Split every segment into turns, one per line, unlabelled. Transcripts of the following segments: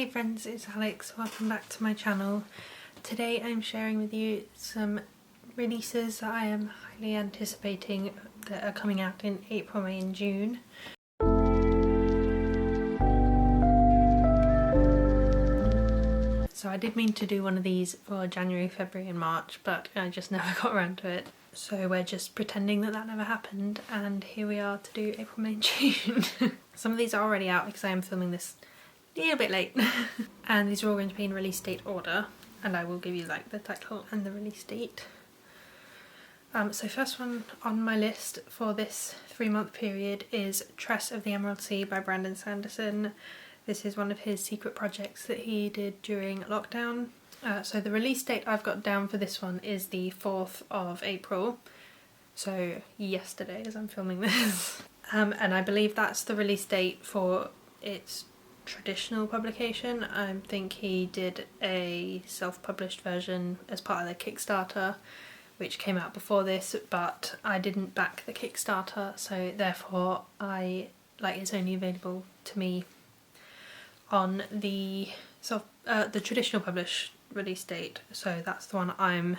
Hey friends, it's Alex. Welcome back to my channel. Today I'm sharing with you some releases that I am highly anticipating that are coming out in April, May and June. So I did mean to do one of these for January, February and March, but I just never got around to it. So we're just pretending that never happened, and here we are to do April, May and June. Some of these are already out because I am filming this a little bit late. And these are all going to be in release date order, and I will give you like the title and the release date. So first one on my list for this 3-month period is Tress of the Emerald Sea by Brandon Sanderson. This is one of his secret projects that he did during lockdown. So the release date I've got down for this one is the 4th of April, so yesterday as I'm filming this. And I believe that's the release date for its traditional publication. I think he did a self-published version as part of the Kickstarter, which came out before this, but I didn't back the Kickstarter, so therefore it's only available to me on the traditional published release date, so that's the one I'm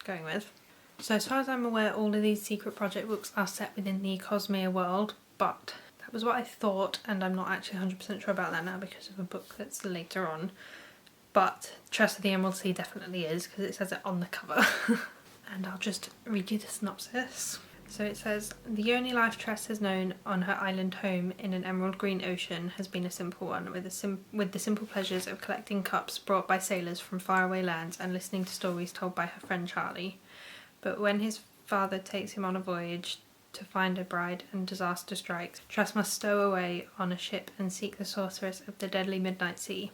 going with. So as far as I'm aware, all of these secret project books are set within the Cosmere world, but that was what I thought, and I'm not actually 100% sure about that now because of a book that's later on. But Tress of the Emerald Sea definitely is, because it says it on the cover. And I'll just read you the synopsis. So it says, the only life Tress has known on her island home in an emerald green ocean has been a simple one, with the simple pleasures of collecting cups brought by sailors from faraway lands and listening to stories told by her friend Charlie. But when his father takes him on a voyage to find a bride and disaster strikes, Tress must stow away on a ship and seek the sorceress of the deadly midnight sea.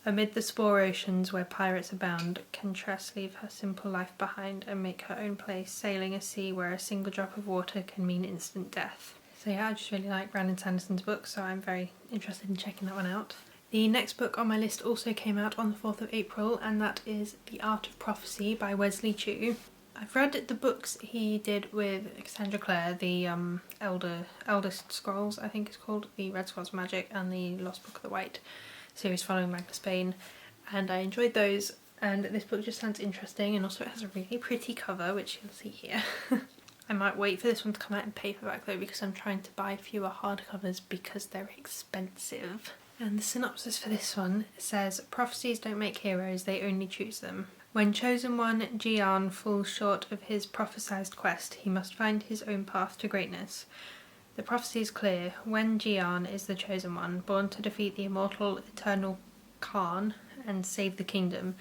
Amid the spore oceans where pirates abound, can Tress leave her simple life behind and make her own place, sailing a sea where a single drop of water can mean instant death. So yeah, I just really like Brandon Sanderson's book, so I'm very interested in checking that one out. The next book on my list also came out on the 4th of April, and that is The Art of Prophecy by Wesley Chu. I've read the books he did with Cassandra Clare, the Elder Scrolls, I think it's called, the Red Scrolls of Magic and the Lost Book of the White series following Magnus Bane, and I enjoyed those, and this book just sounds interesting, and also it has a really pretty cover, which you'll see here. I might wait for this one to come out in paperback though, because I'm trying to buy fewer hardcovers because they're expensive. And the synopsis for this one says, prophecies don't make heroes, they only choose them. When chosen one, Jian, falls short of his prophesized quest, he must find his own path to greatness. The prophecy is clear. When Jian is the chosen one, born to defeat the immortal eternal Khan and save the kingdom,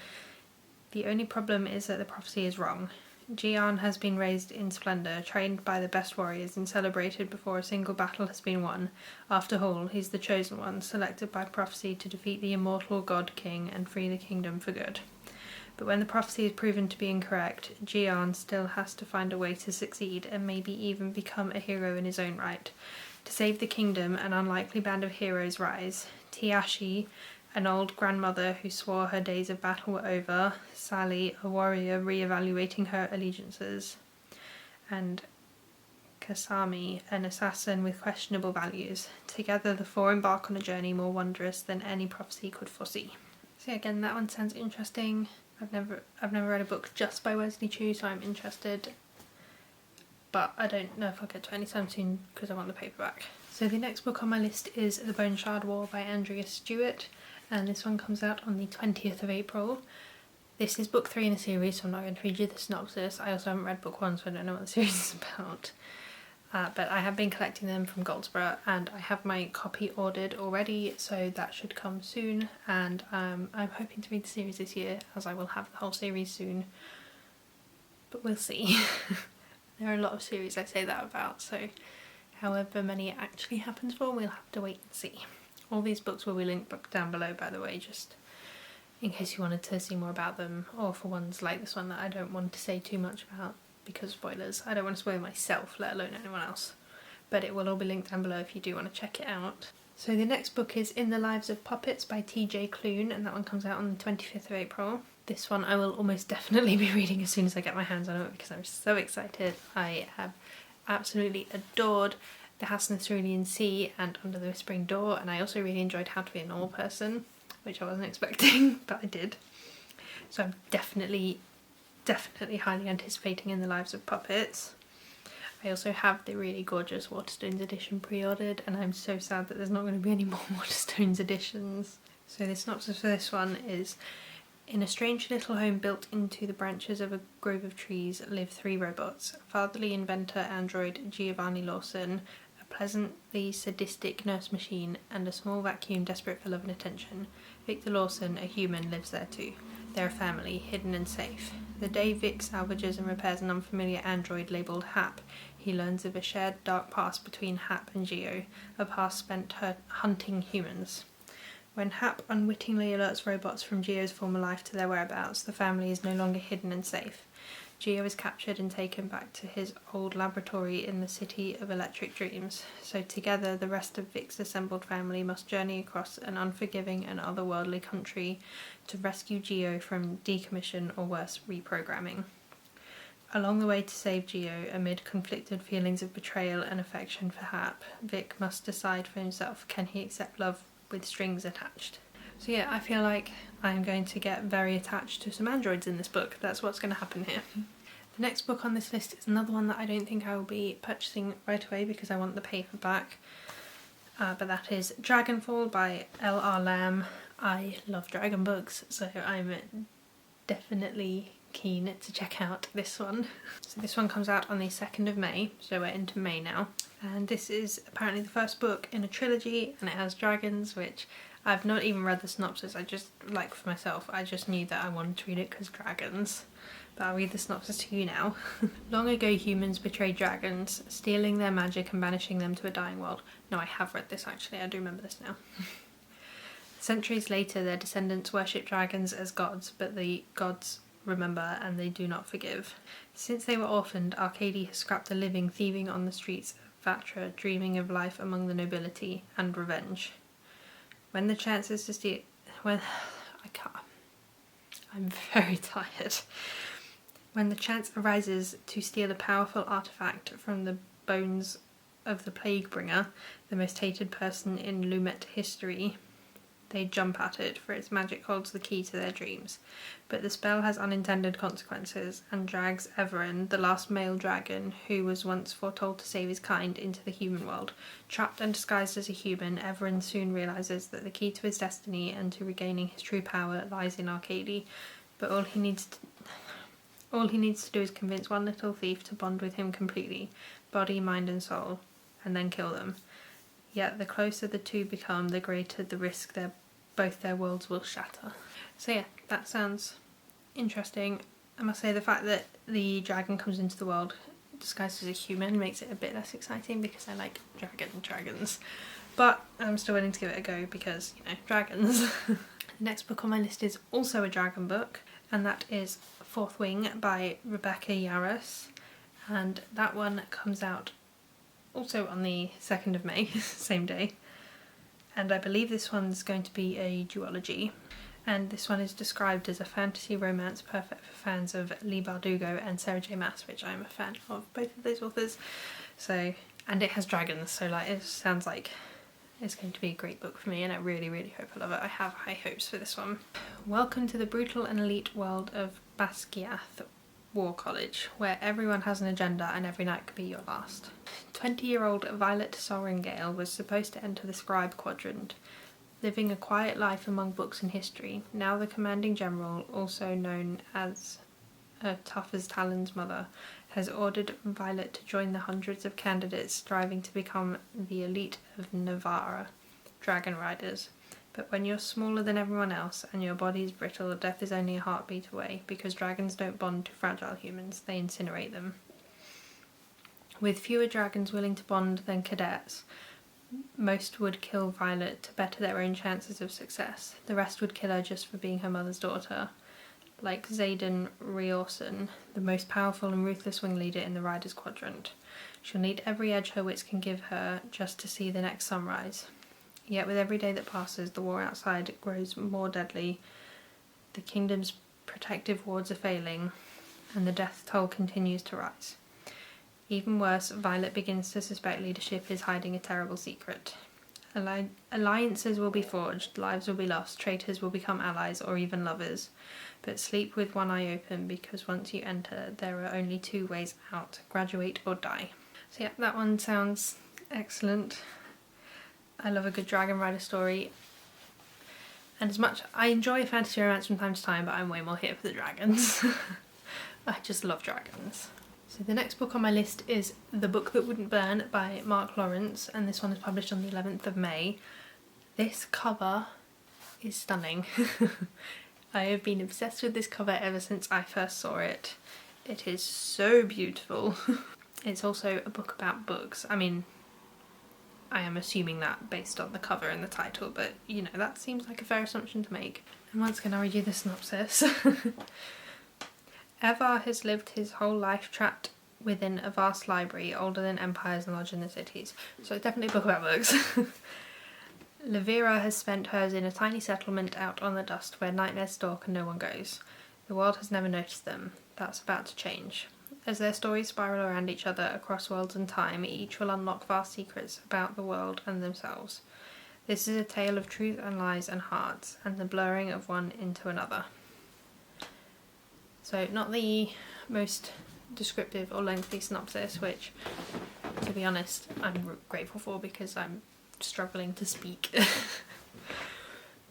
the only problem is that the prophecy is wrong. Jian has been raised in splendor, trained by the best warriors and celebrated before a single battle has been won. After all, he's the chosen one, selected by prophecy to defeat the immortal god king and free the kingdom for good. But when the prophecy is proven to be incorrect, Jian still has to find a way to succeed and maybe even become a hero in his own right. To save the kingdom, an unlikely band of heroes rise. Tiashi, an old grandmother who swore her days of battle were over, Sally, a warrior re-evaluating her allegiances, and Kasami, an assassin with questionable values. Together the four embark on a journey more wondrous than any prophecy could foresee. So again, that one sounds interesting. I've never read a book just by Wesley Chu, so I'm interested, but I don't know if I'll get to it anytime soon because I want the paperback. So the next book on my list is The Bone Shard War by Andrea Stewart, and this one comes out on the 20th of April. This is book 3 in the series, so I'm not going to read you the synopsis. I also haven't read book 1, so I don't know what the series is about. But I have been collecting them from Goldsboro, and I have my copy ordered already, so that should come soon, and I'm hoping to read the series this year, as I will have the whole series soon, but we'll see. There are a lot of series I say that about, so however many it actually happens for, we'll have to wait and see. All these books will be linked down below, by the way, just in case you wanted to see more about them, or for ones like this one that I don't want to say too much about, because spoilers. I don't want to spoil myself, let alone anyone else. But it will all be linked down below if you do want to check it out. So the next book is In the Lives of Puppets by TJ Klune, and that one comes out on the 25th of April. This one I will almost definitely be reading as soon as I get my hands on it because I'm so excited. I have absolutely adored The House in the Cerulean Sea and Under the Whispering Door, and I also really enjoyed How to Be a Normal Person, which I wasn't expecting, but I did. So I'm definitely highly anticipating In the Lives of Puppets. I also have the really gorgeous Waterstones edition pre-ordered, and I'm so sad that there's not going to be any more Waterstones editions. So the synopsis for this one is: in a strange little home built into the branches of a grove of trees live 3 robots: a fatherly inventor android Giovanni Lawson, a pleasantly sadistic nurse machine, and a small vacuum desperate for love and attention. Victor Lawson, a human, lives there too. They're a family, hidden and safe. The day Vic salvages and repairs an unfamiliar android labelled Hap, he learns of a shared dark past between Hap and Geo, a past spent hunting humans. When Hap unwittingly alerts robots from Geo's former life to their whereabouts, the family is no longer hidden and safe. Geo is captured and taken back to his old laboratory in the City of Electric Dreams, so together the rest of Vic's assembled family must journey across an unforgiving and otherworldly country to rescue Geo from decommission or worse, reprogramming. Along the way to save Geo, amid conflicted feelings of betrayal and affection for Hap, Vic must decide for himself, can he accept love with strings attached? So yeah, I feel like I'm going to get very attached to some androids in this book. That's what's going to happen here. The next book on this list is another one that I don't think I will be purchasing right away because I want the paperback. But that is Dragonfall by L.R. Lamb. I love dragon books, so I'm definitely keen to check out this one. So this one comes out on the 2nd of May, so we're into May now. And this is apparently the first book in a trilogy, and it has dragons, which I've not even read the synopsis. I just, like for myself, I just knew that I wanted to read it because dragons. But I'll read the synopsis to you now. Long ago humans betrayed dragons, stealing their magic and banishing them to a dying world. No, I have read this actually, I do remember this now. Centuries later, their descendants worship dragons as gods, but the gods remember and they do not forgive. Since they were orphaned, Arcady has scrapped a living thieving on the streets of Vatra, dreaming of life among the nobility and revenge. When the chances to steal... I'm very tired. When the chance arises to steal a powerful artifact from the bones of the Plaguebringer, the most hated person in Lumet history, they jump at it, for its magic holds the key to their dreams. But the spell has unintended consequences, and drags Everin, the last male dragon, who was once foretold to save his kind, into the human world. Trapped and disguised as a human, Everin soon realises that the key to his destiny and to regaining his true power lies in Arcady. But all he needs to do is convince one little thief to bond with him completely, body, mind and soul, and then kill them. Yet the closer the two become, the greater the risk both their worlds will shatter. So yeah, that sounds interesting. I must say the fact that the dragon comes into the world disguised as a human makes it a bit less exciting because I like dragons. But I'm still willing to give it a go because, you know, dragons. The next book on my list is also a dragon book, and that is Fourth Wing by Rebecca Yarros, and that one comes out also on the 2nd of May, same day, and I believe this one's going to be a duology, and this one is described as a fantasy romance perfect for fans of Leigh Bardugo and Sarah J Maas, which I'm a fan of both of those authors. So, and it has dragons, so like it sounds like it's going to be a great book for me, and I really, really hope I love it. I have high hopes for this one. Welcome to the brutal and elite world of Basgiath War College, where everyone has an agenda and every night could be your last. 20-year-old Violet Sorringale was supposed to enter the Scribe Quadrant, living a quiet life among books and history. Now the commanding general, also known as tough as Talon's mother, has ordered Violet to join the hundreds of candidates striving to become the elite of Navarra, dragon riders. But when you're smaller than everyone else and your body is brittle, death is only a heartbeat away, because dragons don't bond to fragile humans, they incinerate them. With fewer dragons willing to bond than cadets, most would kill Violet to better their own chances of success. The rest would kill her just for being her mother's daughter. Like Xaden Riorson, the most powerful and ruthless wing leader in the Riders Quadrant. She'll need every edge her wits can give her just to see the next sunrise. Yet with every day that passes, the war outside grows more deadly, the kingdom's protective wards are failing, and the death toll continues to rise. Even worse, Violet begins to suspect leadership is hiding a terrible secret. Alliances will be forged, lives will be lost, traitors will become allies or even lovers. But sleep with one eye open, because once you enter, there are only two ways out: graduate or die. So yeah, that one sounds excellent. I love a good Dragon Rider story. And as much, I enjoy fantasy romance from time to time, but I'm way more here for the dragons. I just love dragons. So the next book on my list is The Book That Wouldn't Burn by Mark Lawrence, and this one is published on the 11th of May. This cover is stunning. I have been obsessed with this cover ever since I first saw it. It is so beautiful. It's also a book about books. I mean, I am assuming that based on the cover and the title, but you know, that seems like a fair assumption to make. And once again, I'll read you the synopsis. Evar has lived his whole life trapped within a vast library older than empires and larger than cities. So it's definitely a book about books. Levira has spent hers in a tiny settlement out on the dust where nightmares stalk and no one goes. The world has never noticed them. That's about to change. As their stories spiral around each other across worlds and time, each will unlock vast secrets about the world and themselves. This is a tale of truth and lies and hearts, and the blurring of one into another. So not the most descriptive or lengthy synopsis, which, to be honest, I'm grateful for because I'm struggling to speak.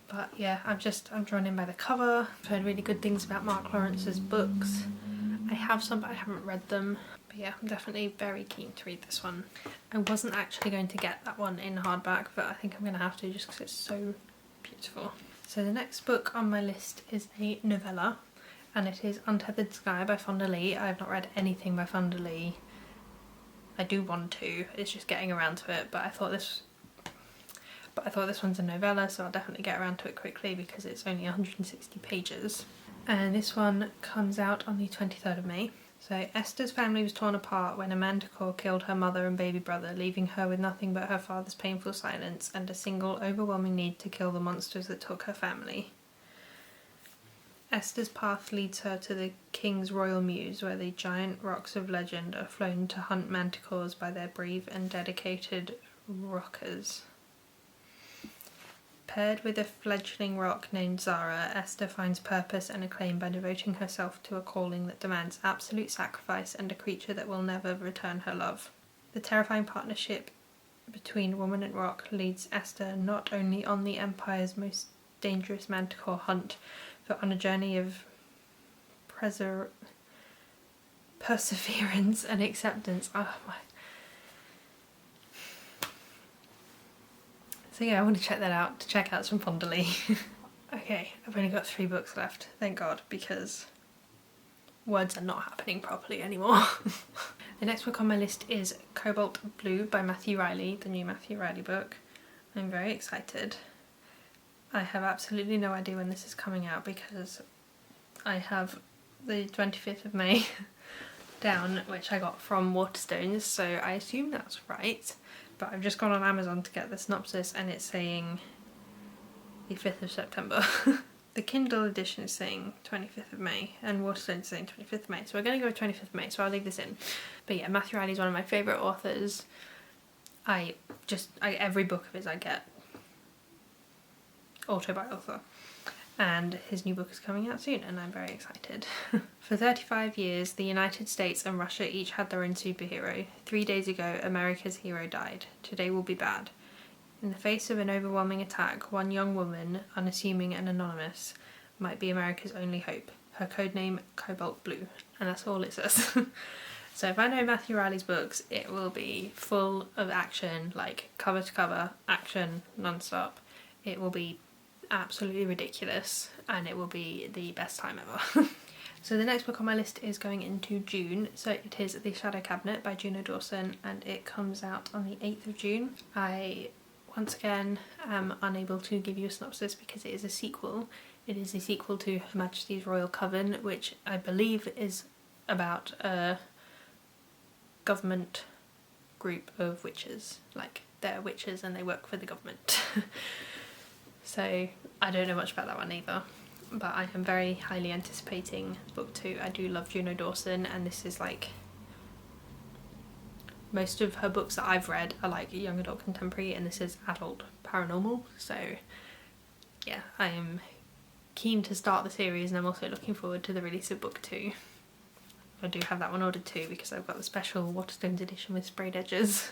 But yeah, I'm drawn in by the cover. I've heard really good things about Mark Lawrence's books. I have some, but I haven't read them. But yeah, I'm definitely very keen to read this one. I wasn't actually going to get that one in hardback, but I think I'm going to have to just because it's so beautiful. So the next book on my list is a novella, and it is Untethered Sky by Fonda Lee. I have not read anything by Fonda Lee. I do want to, it's just getting around to it, but I thought this one's a novella, so I'll definitely get around to it quickly because it's only 160 pages. And this one comes out on the 23rd of May. So Esther's family was torn apart when a manticore killed her mother and baby brother, leaving her with nothing but her father's painful silence and a single overwhelming need to kill the monsters that took her family. Esther's path leads her to the King's Royal Mews, where the giant rocks of legend are flown to hunt manticores by their brave and dedicated rockers. Paired with a fledgling rock named Zara, Esther finds purpose and acclaim by devoting herself to a calling that demands absolute sacrifice and a creature that will never return her love. The terrifying partnership between woman and rock leads Esther not only on the Empire's most dangerous manticore hunt, but on a journey of perseverance and acceptance. Oh my. So yeah, I want to check that out, to check out some Fonda Lee. Okay, I've only got 3 books left, thank God, because words are not happening properly anymore. The next book on my list is Cobalt Blue by Matthew Riley, the new Matthew Riley book. I'm very excited. I have absolutely no idea when this is coming out because I have the 25th of May down, which I got from Waterstones, so I assume that's right. But I've just gone on Amazon to get the synopsis and it's saying the 5th of September. The Kindle edition is saying 25th of May and Waterstones is saying 25th of May, so we're going to go with 25th of May, so I'll leave this in. But yeah, Matthew Riley is one of my favourite authors. Every book of his I get auto-by-author, and his new book is coming out soon and I'm very excited. For 35 years, the United States and Russia each had their own superhero. 3 days ago, America's hero died. Today will be bad. In the face of an overwhelming attack, one young woman, unassuming and anonymous, might be America's only hope. Her codename, Cobalt Blue. And that's all it says. So if I know Matthew Riley's books, it will be full of action, like cover to cover, action, non-stop. It will be absolutely ridiculous and it will be the best time ever. So the next book on my list is going into June, so it is The Shadow Cabinet by Juno Dawson and it comes out on the 8th of June. I once again am unable to give you a synopsis because it is a sequel. It is a sequel to Her Majesty's Royal Coven, which I believe is about a government group of witches, like they're witches and they work for the government. So I don't know much about that one either, but I am very highly anticipating book 2. I do love Juno Dawson and this is like most of her books that I've read are like young adult contemporary, and this is adult paranormal, so yeah, I am keen to start the series, and I'm also looking forward to the release of book 2. I do have that one ordered too because I've got the special Waterstones edition with sprayed edges.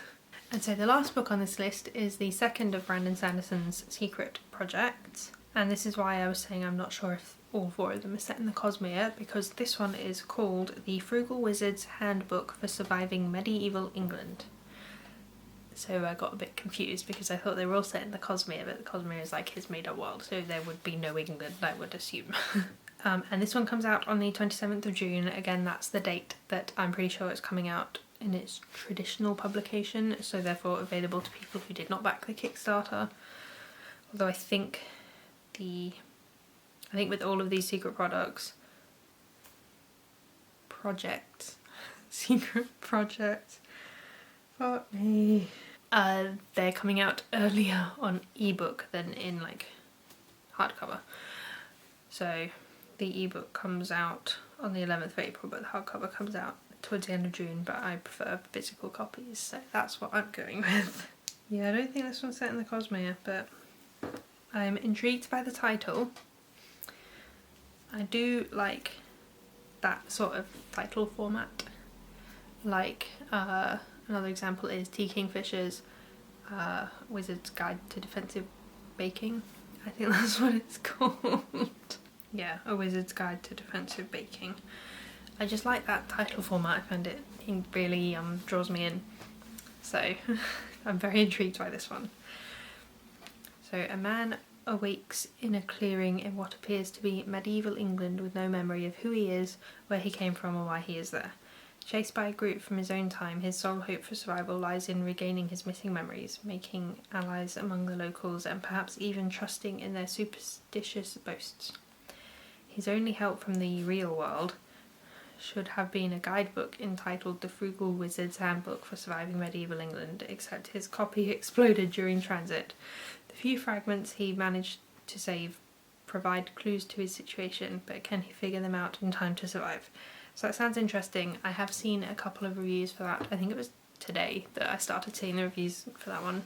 And so the last book on this list is the second of Brandon Sanderson's secret projects, and this is why I was saying I'm not sure if all 4 of them are set in the Cosmere, because this one is called The Frugal Wizard's Handbook for Surviving Medieval England. So I got a bit confused because I thought they were all set in the Cosmere, but the Cosmere is like his made up world, so there would be no England, I would assume. And this one comes out on the 27th of June. Again, that's the date that I'm pretty sure it's coming out in its traditional publication, so therefore available to people who did not back the Kickstarter. Although I think with all of these secret projects, fuck me, they're coming out earlier on ebook than in like hardcover. So the ebook comes out on the 11th of April, but the hardcover comes out towards the end of June, but I prefer physical copies, so that's what I'm going with. Yeah, I don't think this one's set in the Cosmere, but I'm intrigued by the title. I do like that sort of title format. Like, another example is T. Kingfisher's Wizard's Guide to Defensive Baking. I think that's what it's called. Yeah, A Wizard's Guide to Defensive Baking. I just like that title format. I find it really draws me in. So I'm very intrigued by this one. So a man awakes in a clearing in what appears to be medieval England with no memory of who he is, where he came from, or why he is there. Chased by a group from his own time, his sole hope for survival lies in regaining his missing memories, making allies among the locals, and perhaps even trusting in their superstitious boasts. His only help from the real world should have been a guidebook entitled The Frugal Wizard's Handbook for Surviving Medieval England, except his copy exploded during transit. The few fragments he managed to save provide clues to his situation, but can he figure them out in time to survive? So that sounds interesting. I have seen a couple of reviews for that. I think it was today that I started seeing the reviews for that one,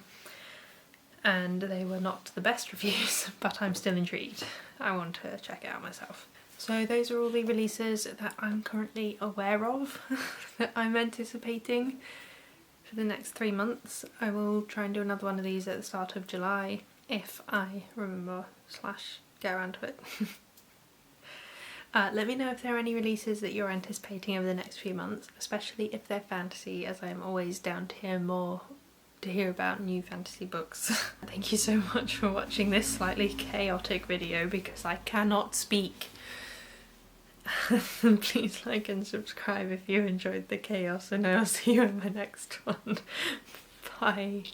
and they were not the best reviews, but I'm still intrigued. I want to check it out myself. So those are all the releases that I'm currently aware of that I'm anticipating for the next 3 months. I will try and do another one of these at the start of July if I remember / get around to it. Let me know if there are any releases that you're anticipating over the next few months, especially if they're fantasy, as I am always down to hear about new fantasy books. Thank you so much for watching this slightly chaotic video because I cannot speak. Please like and subscribe if you enjoyed the chaos, and I'll see you in my next one. Bye.